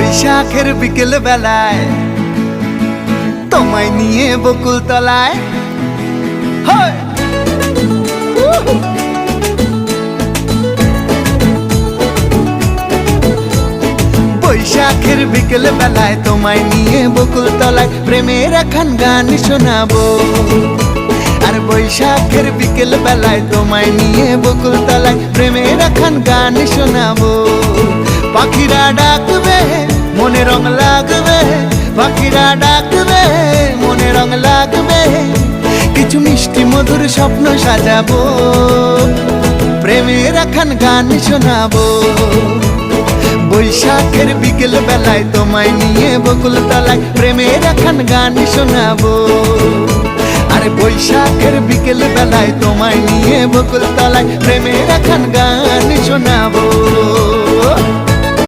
বৈশাখের বিকেল বেলায় তোমায় নিয়ে বকুল তলায় বৈশাখের বিকেল বেলায় তোমায় নিয়ে বকুল তলায় প্রেমের একখান গান শোনাবো। আর বৈশাখের বিকেল বেলায় তোমায় নিয়ে বকুল তলায় প্রেমের একখান গান শোনাবো। পাখিরা ডাকবে মনে রং লাগবে, পাখিরা ডাকবে মনে রং লাগবে, কিছু মিষ্টি মধুর স্বপ্ন সাজাবো, প্রেমের একখান গান শোনাবো। বৈশাখের বিকেল বেলায় তোমায় নিয়ে বকুল তলায় প্রেমের একখান গান শোনাবো। আরে বৈশাখের বিকেল বেলায় তোমায় নিয়ে বকুল তলায় প্রেমের একখান গান শোনাবো।